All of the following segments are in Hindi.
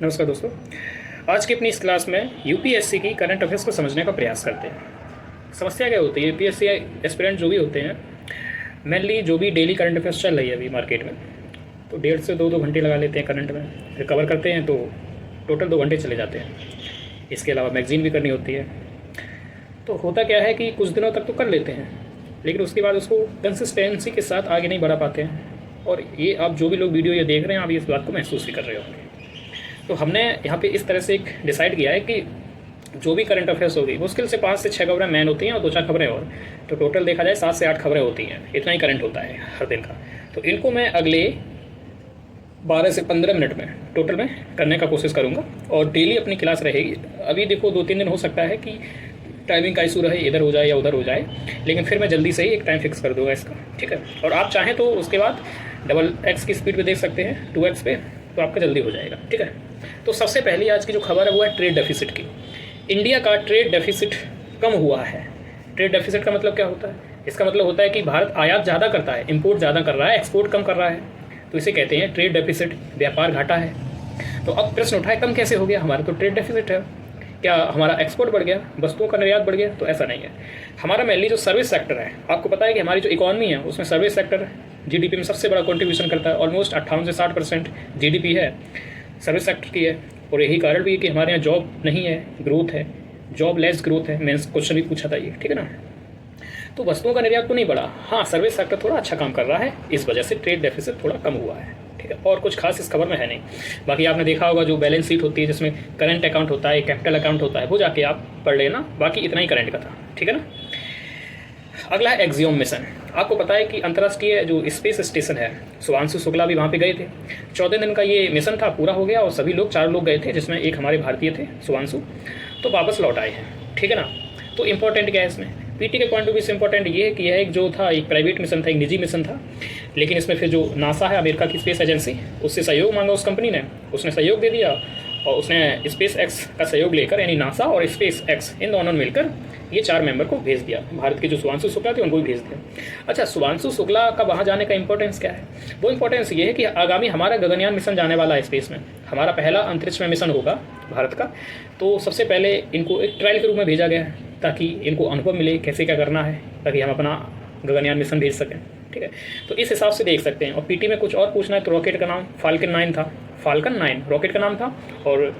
नमस्कार दोस्तों। आज की अपनी इस क्लास में यूपीएससी की करंट अफेयर्स को समझने का प्रयास करते हैं। समस्या क्या होती है, यूपीएससी एस्पिरेंट जो भी होते हैं, मेनली जो भी डेली करंट अफेयर्स चल रही है अभी मार्केट में, तो 1.5 से 2 घंटे लगा लेते हैं करंट में, फिर कवर करते हैं तो टोटल 2 घंटे चले जाते हैं। इसके अलावा मैगजीन भी करनी होती है। तो होता क्या है कि कुछ दिनों तक तो कर लेते हैं, लेकिन उसके बाद उसको कंसिस्टेंसी के साथ आगे नहीं बढ़ा पाते हैं। और ये आप जो भी लोग वीडियो ये देख रहे हैं, आप इस बात को महसूस भी कर रहे होंगे। तो हमने यहाँ पे इस तरह से एक डिसाइड किया है कि जो भी करंट अफेयर्स होगी, मुश्किल से 5 से 6 खबरें मेन होती हैं और 2-4 खबरें और, तो टोटल देखा जाए 7 से 8 खबरें होती हैं। इतना ही करंट होता है हर दिन का। तो इनको मैं अगले 12 से 15 मिनट में टोटल में करने का कोशिश करूँगा और डेली अपनी क्लास रहेगी। अभी देखो 2-3 दिन हो सकता है कि टाइमिंग का इशू रहे, इधर हो जाए या उधर हो जाए, लेकिन फिर मैं जल्दी से ही एक टाइम फिक्स कर दूँगा इसका, ठीक है। और आप चाहें तो उसके बाद XX की स्पीड पे देख सकते हैं, 2X पे, तो आपका जल्दी हो जाएगा, ठीक है। तो सबसे पहली आज की जो खबर है वो है ट्रेड डेफिसिट की। इंडिया का ट्रेड डेफिसिट कम हुआ है। ट्रेड डेफिसिट का मतलब क्या होता है? इसका मतलब होता है कि भारत आयात ज़्यादा करता है, इंपोर्ट ज़्यादा कर रहा है, एक्सपोर्ट कम कर रहा है, तो इसे कहते हैं ट्रेड डेफिसिट, व्यापार घाटा है। तो अब प्रश्न उठा है, कम कैसे हो गया? हमारा तो ट्रेड डेफिसिट है, क्या हमारा एक्सपोर्ट बढ़ गया, वस्तुओं का निर्यात बढ़ गया? तो ऐसा नहीं है। हमारा मेनली जो सर्विस सेक्टर है, आपको पता है कि हमारी जो इकॉनमी है उसमें सर्विस सेक्टर जीडीपी में सबसे बड़ा कंट्रीब्यूशन करता है। ऑलमोस्ट 58 से 60% जीडीपी है सर्विस सेक्टर की है। और यही कारण भी है कि हमारे यहाँ जॉब नहीं है, ग्रोथ है, जॉब लेस ग्रोथ है। मैंने क्वेश्चन भी पूछा था ये, ठीक है ना। तो वस्तुओं का निर्यात तो नहीं बढ़ा, हाँ सर्विस सेक्टर थोड़ा अच्छा काम कर रहा है, इस वजह से ट्रेड डेफिसिट थोड़ा कम हुआ है, ठीक है। और कुछ खास इस खबर में है नहीं। बाकी आपने देखा होगा जो बैलेंस शीट होती है जिसमें करंट अकाउंट होता है, कैपिटल अकाउंट होता है, वो जाके आप पढ़ लेना। बाकी इतना ही करंट का था, ठीक है ना। अगला है एक्सियोम मिशन। आपको पता है कि अंतर्राष्ट्रीय जो स्पेस स्टेशन है, शुभांशु शुक्ला भी वहाँ पे गए थे। 14 दिन का ये मिशन था, पूरा हो गया और सभी लोग 4 लोग गए थे, जिसमें एक हमारे भारतीय थे शुभांशु, तो वापस लौट आए हैं, ठीक है ना। तो इंपॉर्टेंट क्या है इसमें? पीटी के पॉइंट ऑफ व्यू से इंपॉर्टेंट ये है कि यह एक जो था एक प्राइवेट मिशन था, एक निजी मिशन था, लेकिन इसमें फिर जो नासा है अमेरिका की स्पेस एजेंसी, उससे सहयोग मांगा उस कंपनी ने, उसने सहयोग दे दिया और उसने स्पेस एक्स का सहयोग लेकर, यानी नासा और स्पेस एक्स इन दोनों ने मिलकर ये 4 मेंबर को भेज दिया। भारत के जो शुभांशु शुक्ला थे उनको भी भेज दिया। अच्छा, शुभांशु शुक्ला का वहाँ जाने का इंपॉर्टेंस क्या है? वो इंपॉर्टेंस ये है कि आगामी हमारा गगनयान मिशन जाने वाला है स्पेस में, हमारा पहला अंतरिक्ष में मिशन होगा भारत का। तो सबसे पहले इनको एक ट्रायल के रूप में भेजा गया है ताकि इनको अनुभव मिले कैसे क्या करना है, ताकि हम अपना गगनयान मिशन भेज सकें, ठीक है। तो इस हिसाब से देख सकते हैं। और पीटी में कुछ और पूछना है तो रॉकेट का नाम फाल्कन 9 था, फाल्कन 9 रॉकेट का नाम था। और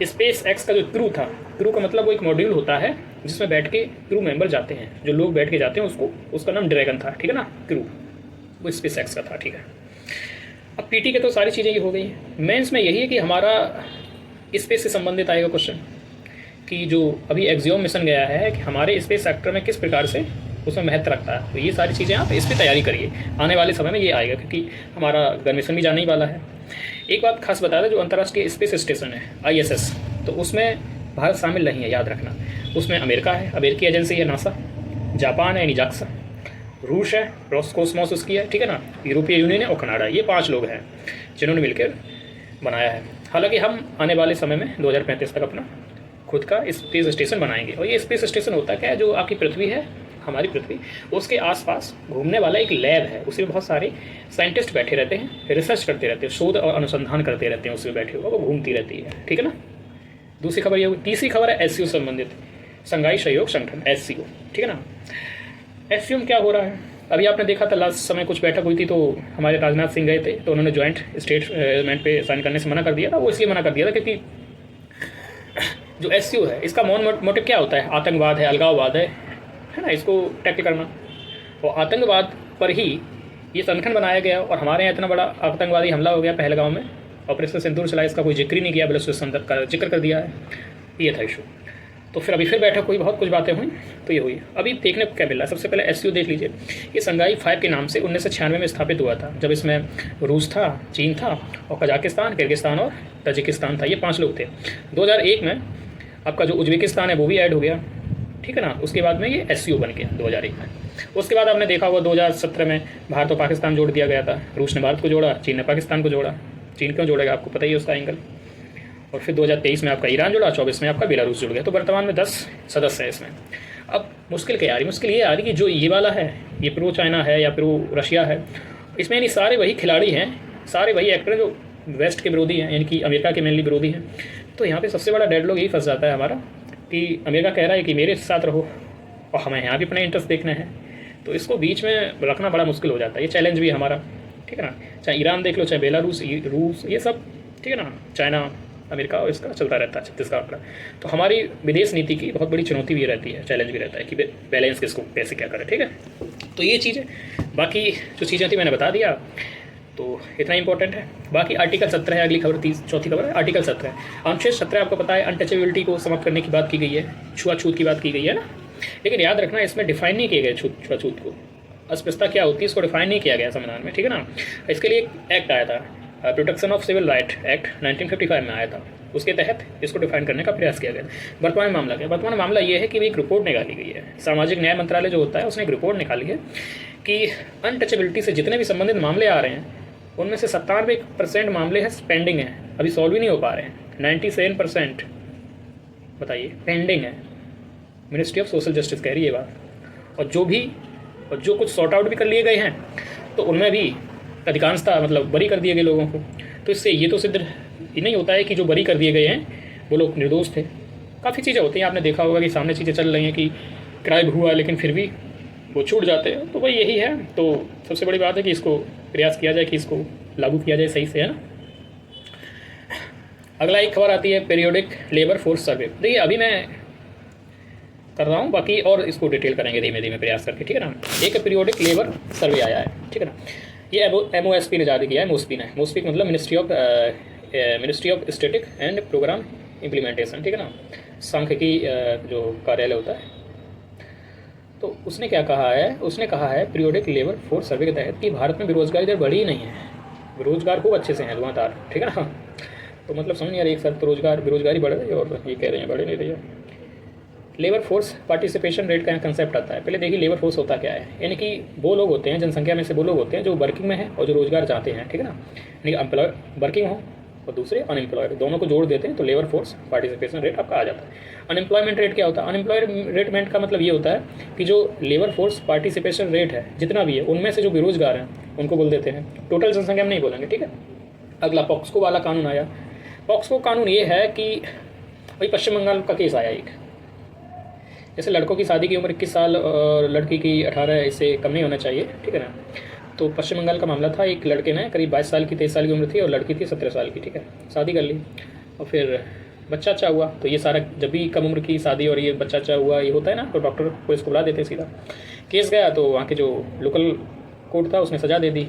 स्पेस एक्स का जो क्रू था, क्रू का मतलब वो एक मॉड्यूल होता है जिसमें बैठ के क्रू मेंबर जाते हैं, जो लोग बैठ के जाते हैं उसको, उसका नाम ड्रैगन था, ठीक है ना, क्रू, वो स्पेस एक्स का था, ठीक है। अब पीटी के तो सारी चीज़ें ये हो गई। मेंस में यही है कि हमारा स्पेस से संबंधित आएगा क्वेश्चन कि जो अभी एक्सियोम मिशन गया है कि हमारे स्पेस सेक्टर में किस प्रकार से उसमें महत्व रखता है। तो ये सारी चीज़ें आप इस पर तैयारी करिए, आने वाले समय में ये आएगा, क्योंकि हमारा गन मिशन भी जाने ही वाला है। एक बात खास बता दें, जो अंतर्राष्ट्रीय स्पेस स्टेशन है ISS, तो उसमें भारत शामिल नहीं है, याद रखना। उसमें अमेरिका है, अमेरिकी एजेंसी है नासा, जापान है यानी जाक्सा, रूस है, रोस्कोसमॉस उसकी है, ठीक है ना, यूरोपीय यूनियन है और कनाडा। ये 5 लोग हैं जिन्होंने मिलकर बनाया है। हालांकि हम आने वाले समय में 2035 तक अपना खुद का स्पेस स्टेशन बनाएंगे। और ये स्पेस स्टेशन होता क्या है, जो आपकी पृथ्वी है, हमारी पृथ्वी, उसके आसपास घूमने वाला एक लैब है। उसमें बहुत सारे साइंटिस्ट बैठे रहते हैं, रिसर्च करते रहते हैं, शोध और अनुसंधान करते रहते हैं, उसमें बैठे हुए वो घूमती रहती है, ठीक है ना। दूसरी खबर ये हुई। तीसरी खबर है SCO संबंधित, शंघाई सहयोग संगठन, SCO, ठीक है ना। SCO में क्या हो रहा है? अभी आपने देखा था लास्ट समय कुछ बैठक हुई थी, तो हमारे राजनाथ सिंह गए थे, तो उन्होंने ज्वाइंट स्टेटमेंट पे साइन करने से मना कर दिया था। वो इसलिए मना कर दिया था क्योंकि जो SCO है इसका मोटिव क्या होता है? आतंकवाद है, अलगाववाद है ना, इसको टैकल करना। और आतंकवाद पर ही ये संगठन बनाया गया और हमारे यहाँ इतना बड़ा आतंकवादी हमला हो गया पहलगाम में, ऑपरेशन सिंदूर चला, इसका कोई जिक्र ही नहीं किया, बल्कि उसका जिक्र कर दिया है। ये था इशू। तो फिर अभी फिर बैठक हुई, बहुत कुछ बातें हुई, तो ये हुई। अभी देखने को क्या मिला? सबसे पहले SCO देख लीजिए। ये शंघाई 5 के नाम से 1996 में स्थापित हुआ था, जब इसमें रूस था, चीन था और कजाकिस्तान, किर्गिस्तान और तजिकिस्तान था। ये 5 लोग थे। 2001 में आपका जो उज्बेकिस्तान है वो भी ऐड हो गया, ठीक है ना। उसके बाद में ये SCO बन गया 2001 में। उसके बाद आपने देखा होगा 2017 में भारत और पाकिस्तान जोड़ दिया गया था। रूस ने भारत को जोड़ा, चीन ने पाकिस्तान को जोड़ा। चीन क्यों जोड़ेगा आपको पता ही है उसका एंगल। और फिर 2023 में आपका ईरान जुड़ा, 24 में आपका बेलारूस जुड़ गया। तो वर्तमान में 10 सदस्य है इसमें। अब मुश्किल क्या आ रही? मुश्किल ये आ रही कि जो ये वाला है, ये प्रो चाइना है या प्रो रशिया है, इसमें यानी सारे वही खिलाड़ी हैं, सारे वही एक्टर हैं जो वेस्ट के विरोधी हैं, यानी कि अमेरिका के मेनली विरोधी हैं। तो यहाँ पे सबसे बड़ा डेडलॉक यही फंस जाता है हमारा कि अमेरिका कह रहा है कि मेरे साथ रहो और हमें यहाँ भी अपने इंटरेस्ट देखना है, तो इसको बीच में रखना बड़ा मुश्किल हो जाता है। ये चैलेंज भी है हमारा, ठीक है ना। चाहे ईरान देख लो, चाहे बेलारूस, रूस, ये सब, ठीक है ना, चाइना, अमेरिका, और इसका चलता रहता है 36 का आंकड़ा। तो हमारी विदेश नीति की बहुत बड़ी चुनौती भी रहती है, चैलेंज भी रहता है कि बैलेंस किसको कैसे क्या करें, ठीक है। तो ये चीज़ें, बाकी जो चीज़ें थी मैंने बता दिया, तो इतना इंपॉर्टेंट है। बाकी आर्टिकल 17 है, अगली खबर, चौथी खबर है आर्टिकल 17। अनुच्छेद 17 आपको पता है अनटचेबिलिटी को समाप्त करने की बात की गई है, छुआछूत की बात की गई है ना। लेकिन याद रखना इसमें डिफाइन नहीं किया गया छुआछूत को, अस्पृश्यता क्या होती है इसको डिफाइन नहीं किया गया संविधान में, ठीक है ना। इसके लिए एक एक्ट आया था, protection of civil right act 1955 में आया था, उसके तहत इसको डिफाइन करने का प्रयास किया गया। वर्तमान मामला क्या, वर्तमान मामला ये है कि एक रिपोर्ट निकाली गई है, सामाजिक न्याय मंत्रालय जो होता है उसने एक रिपोर्ट निकाली है कि अनटचेबिलिटी से जितने भी संबंधित मामले आ रहे हैं उनमें से 97% मामले हैं पेंडिंग हैं, अभी सॉल्व ही नहीं हो पा रहे हैं। 97% बताइए पेंडिंग है, मिनिस्ट्री ऑफ सोशल जस्टिस कह रही है बात। और जो कुछ सॉर्ट आउट भी कर लिए गए हैं तो उनमें भी अधिकांशता मतलब बरी कर दिए गए लोगों को। तो इससे ये तो सिद्ध नहीं होता है कि जो बरी कर दिए गए हैं वो लोग निर्दोष थे। काफ़ी चीज़ें होती हैं, आपने देखा होगा कि सामने चीज़ें चल रही हैं कि क्राइम हुआ लेकिन फिर भी वो छूट जाते हैं। तो भाई यही है, तो सबसे बड़ी बात है कि इसको प्रयास किया जाए कि इसको लागू किया जाए सही से, है ना। अगला एक खबर आती है पीरियोडिक लेबर फोर्स सर्वे। देखिए अभी मैं कर रहा हूँ, बाकी और इसको डिटेल करेंगे धीमे धीमे प्रयास करके, ठीक है ना। एक पीरियोडिक लेबर सर्वे आया है, ठीक है ना। ये MOSP ने जारी किया है, MOSP मतलब ministry of static and programme implementation, ठीक है ना, सांख्यिकी जो कार्यालय होता है। तो उसने क्या कहा है, उसने कहा है पीरियोडिक लेबर फोर्स सर्वे के तहत कि भारत में बेरोजगारी दर बढ़ी ही नहीं है, बेरोजगार खूब अच्छे से हैं धुआंधार, ठीक है ना। तो मतलब समझ नहीं आ रही, एक साथ तो बेरोजगारी बढ़ रही है और ये कह रहे हैं बढ़ नहीं रही है। लेबर फोर्स पार्टिसिपेशन रेट का कंसेप्ट आता है। पहले देखिए लेबर फोर्स होता क्या है, यानी कि वो लोग होते हैं, जनसंख्या में से वो लोग होते हैं जो वर्किंग में हैं और जो रोजगार चाहते हैं, ठीक है ना। यानी एम्प्लॉय वर्किंग हो और दूसरे अनएम्प्लॉयड, दोनों को जोड़ देते हैं तो लेबर फोर्स पार्टिसिपेशन रेट आपका आ जाता है। अनएम्प्लॉयमेंट रेट क्या होता है, अनएम्प्लॉयमेंट का मतलब ये होता है कि जो लेबर फोर्स पार्टिसिपेशन रेट है जितना भी है उनमें से जो बेरोजगार हैं उनको बोल देते हैं, टोटल जनसंख्या में नहीं बोलेंगे, ठीक है। अगला पॉक्सको वाला कानून आया। पॉक्सको कानून ये है कि भाई पश्चिम बंगाल का केस आया एक, जैसे लड़कों की शादी की उम्र 21 साल और लड़की की 18, इससे कम नहीं होना चाहिए, ठीक है ना। तो पश्चिम बंगाल का मामला था, एक लड़के ने करीब 22 साल की 23 साल की उम्र थी और लड़की थी 17 साल की, ठीक है। शादी कर ली और फिर बच्चा अच्छा हुआ। तो ये सारा जब भी कम उम्र की शादी और ये बच्चा अच्छा हुआ ये होता है ना, तो डॉक्टर को इसको बुला देते सीधा। केस गया तो वहाँ के जो लोकल कोर्ट था उसने सज़ा दे दी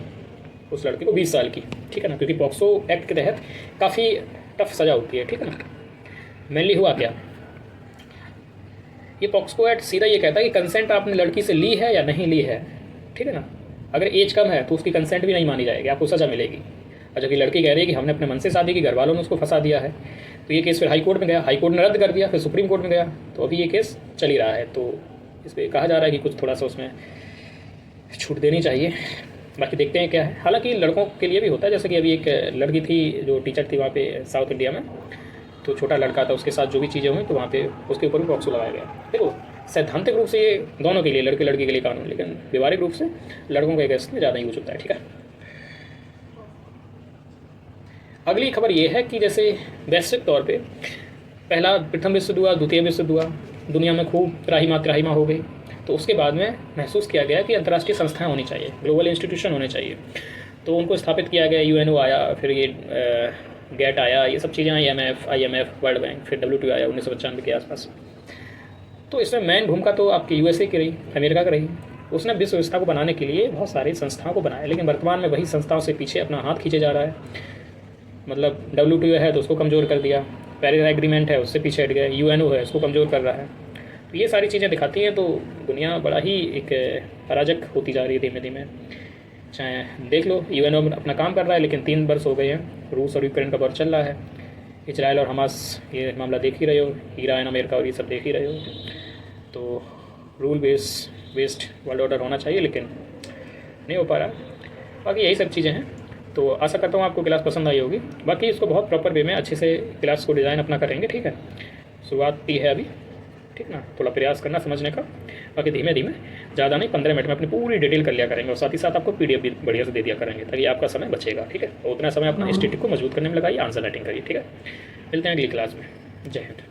उस लड़के को 20 साल की, ठीक है ना, क्योंकि पॉक्सो एक्ट के तहत काफ़ी टफ सज़ा होती है, ठीक है ना। मेनली हुआ क्या, ये पॉक्सो एक्ट सीधा ये कहता है कि कंसेंट आपने लड़की से ली है या नहीं ली है, ठीक है ना। अगर एज कम है तो उसकी कंसेंट भी नहीं मानी जाएगी, आपको सज़ा मिलेगी। और जबकि लड़की कह रही है कि हमने अपने मन से शादी की, घर वालों ने उसको फंसा दिया है, तो ये केस फिर हाई कोर्ट में गया, हाई कोर्ट ने रद्द कर दिया, फिर सुप्रीम कोर्ट में गया, तो अभी ये केस चल ही रहा है। तो इस पर कहा जा रहा है कि कुछ थोड़ा सा उसमें छूट देनी चाहिए, बाकी देखते हैं क्या है। हालांकि लड़कों के लिए भी होता है, जैसे कि अभी एक लड़की थी जो टीचर थी वहाँ पे साउथ इंडिया में, तो छोटा लड़का था, उसके साथ जो भी चीज़ें हुई तो वहाँ पे उसके ऊपर भी पॉक्सो लगाया गया। देखो सैद्धांतिक रूप से ये दोनों के लिए, लड़के लड़की के लिए कानून, लेकिन व्यवहारिक रूप से लड़कों के केस में ज़्यादा यूज होता है, ठीक है। अगली खबर ये है कि जैसे वैश्विक तौर पे पहला प्रथम विश्व युद्ध हुआ, द्वितीय विश्व युद्ध हुआ, दुनिया में खूब त्राहिमा हो गई, तो उसके बाद में महसूस किया गया कि अंतर्राष्ट्रीय संस्थाएं होनी चाहिए, ग्लोबल इंस्टीट्यूशन होने चाहिए, तो उनको स्थापित किया गया। UNO आया, फिर ये गेट आया, ये सब चीज़ें आई, IMF, वर्ल्ड बैंक, फिर WTO आया 1995 के आसपास। तो इसमें मेन भूमिका तो आपकी USA की रही, अमेरिका की रही। उसने विश्व व्यवस्था को बनाने के लिए बहुत सारी संस्थाओं को बनाया, लेकिन वर्तमान में वही संस्थाओं से पीछे अपना हाथ खींचे जा रहा है। मतलब WTO है तो उसको कमज़ोर कर दिया, पेरिस एग्रीमेंट है उससे पीछे हट गया, UNO है उसको कमज़ोर कर रहा है। तो ये सारी चीज़ें दिखाती हैं तो दुनिया बड़ा ही एक अराजक होती जा रही है धीमे धीमे। चाहे देख लो UNO अपना काम कर रहा है, लेकिन 3 वर्ष हो गए हैं, रूस और यूक्रेन का वॉर चल रहा है, इजराइल और हमास ये मामला देख ही रहे हो, ईरान अमेरिका और ये सब देख ही रहे हो। तो रूल बेस्ड वर्ल्ड ऑर्डर होना चाहिए, लेकिन नहीं हो पा रहा। बाकी यही सब चीज़ें हैं। तो आशा करता हूँ आपको क्लास पसंद आई होगी। बाकी इसको बहुत प्रॉपर वे में अच्छे से क्लास को डिज़ाइन अपना करेंगे, ठीक है। शुरुआत की है अभी, ठीक ना, थोड़ा प्रयास करना समझने का, बाकी धीमे धीमे, ज़्यादा नहीं, 15 मिनट में अपनी पूरी डिटेल कर लिया करेंगे और साथ ही साथ आपको PDF भी बढ़िया से दे दिया करेंगे ताकि आपका समय बचेगा। ठीक है, तो उतना समय अपना स्टेटिक को मजबूत करने में लगाइए, आंसर राइटिंग करिए। ठीक है, मिलते हैं अगली क्लास में। जय हिंद।